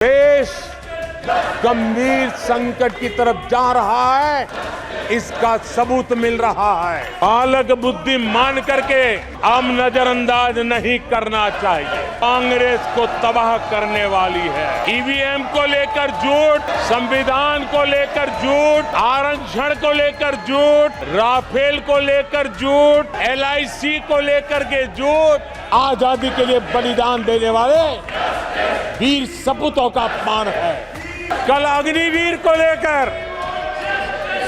देश गंभीर संकट की तरफ जा रहा है, इसका सबूत मिल रहा है। बालक बुद्धि मान करके हम नजरअंदाज नहीं करना चाहिए। कांग्रेस को तबाह करने वाली है। ईवीएम को लेकर झूठ, संविधान को लेकर झूठ, आरक्षण को लेकर झूठ, राफेल को लेकर झूठ, LIC को लेकर के झूठ, आजादी के लिए बलिदान देने वाले वीर सपूतों का अपमान है। कल अग्निवीर को लेकर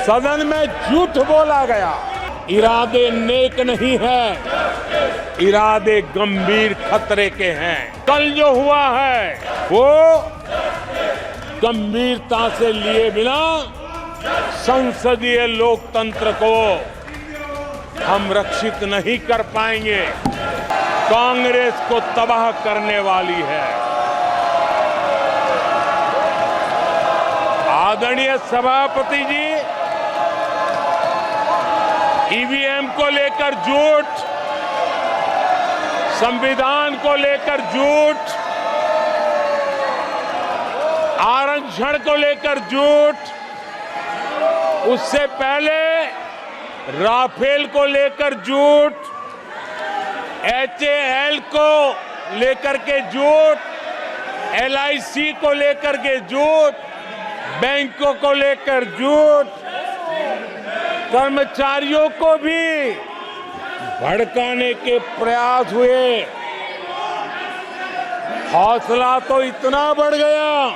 सदन में झूठ बोला गया। इरादे नेक नहीं है, इरादे गंभीर खतरे के हैं। कल जो हुआ है वो गंभीरता से लिए बिना संसदीय लोकतंत्र को हम रक्षित नहीं कर पाएंगे। कांग्रेस को तबाह करने वाली है। आदरणीय सभापति जी, ईवीएम को लेकर झूठ, संविधान को लेकर झूठ, आरक्षण को लेकर झूठ, उससे पहले राफेल को लेकर झूठ, HAL को लेकर के झूठ, LIC को लेकर के झूठ, बैंकों को लेकर झूठ, कर्मचारियों को भी भड़काने के प्रयास हुए। हौसला तो इतना बढ़ गया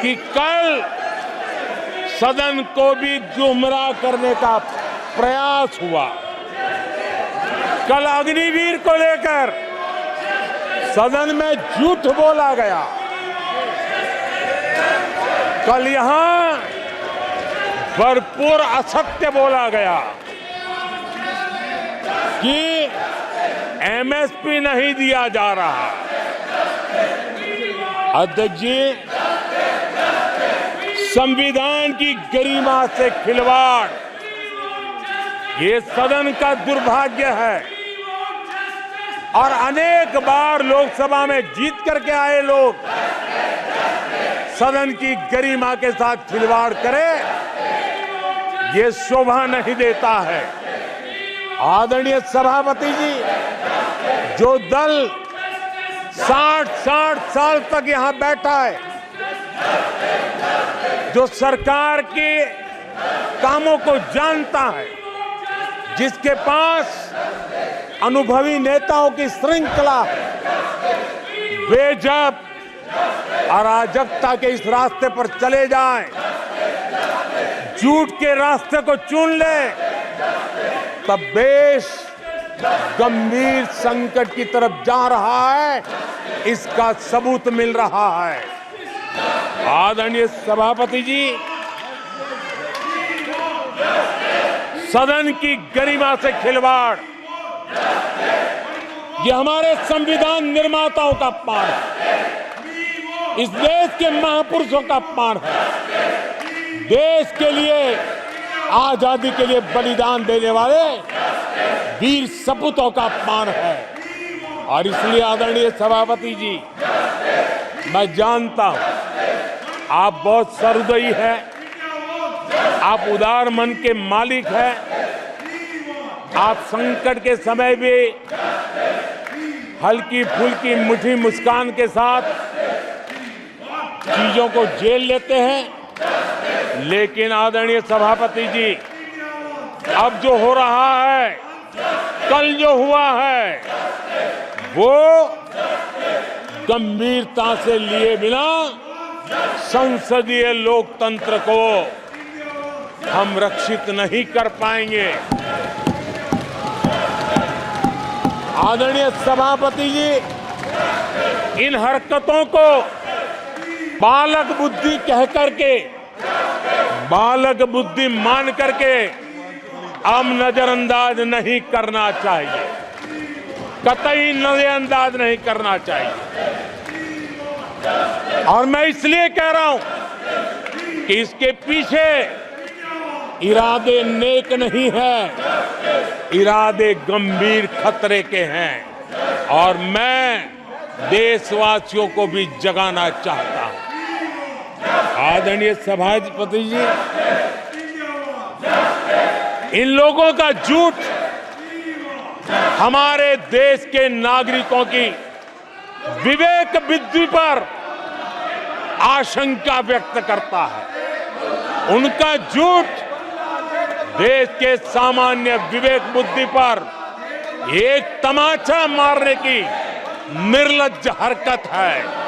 कि कल सदन को भी गुमराह करने का प्रयास हुआ। कल अग्निवीर को लेकर सदन में झूठ बोला गया। कल यहां भरपूर असत्य बोला गया कि MSP नहीं दिया जा रहा। अध्यक्ष जी, संविधान की गरिमा से खिलवाड़ ये सदन का दुर्भाग्य है। और अनेक बार लोकसभा में जीत करके आए लोग सदन की गरिमा के साथ खिलवाड़ करें, ये शोभा नहीं देता है। आदरणीय सभापति जी, जो दल 60 साल तक यहां बैठा है, जो सरकार के कामों को जानता है, जिसके पास अनुभवी नेताओं की श्रृंखला है, वे जब अराजकता के इस रास्ते पर चले जाएं, झूठ के रास्ते को चुन ले, तब देश गंभीर संकट की तरफ जा रहा है, इसका सबूत मिल रहा है। आदरणीय सभापति जी, सदन की गरिमा से खिलवाड़ ये हमारे संविधान निर्माताओं का अपमान है। इस देश के महापुरुषों का अपमान है। देश के लिए, आजादी के लिए बलिदान देने वाले वीर सपूतों का अपमान है। और इसलिए आदरणीय सभापति जी, मैं जानता हूं आप बहुत सहृदयी हैं, आप उदार मन के मालिक हैं। आप संकट के समय भी हल्की फुल्की मीठी मुस्कान के साथ चीजों को झेल लेते हैं। लेकिन आदरणीय सभापति जी, अब जो हो रहा है, कल जो हुआ है, वो गंभीरता से लिए बिना संसदीय लोकतंत्र को हम रक्षित नहीं कर पाएंगे। आदरणीय सभापति जी, इन हरकतों को बालक बुद्धि कह करके, बालक बुद्धि मान करके हम नजरअंदाज नहीं करना चाहिए, कतई नजरअंदाज नहीं करना चाहिए। और मैं इसलिए कह रहा हूं कि इसके पीछे इरादे नेक नहीं है, इरादे गंभीर खतरे के हैं। और मैं देशवासियों को भी जगाना चाहता हूं। आदरणीय सभापति जी, इन लोगों का झूठ हमारे देश के नागरिकों की विवेक बुद्धि पर आशंका व्यक्त करता है। उनका झूठ देश के सामान्य विवेक बुद्धि पर एक तमाचा मारने की निर्लज्ज हरकत है।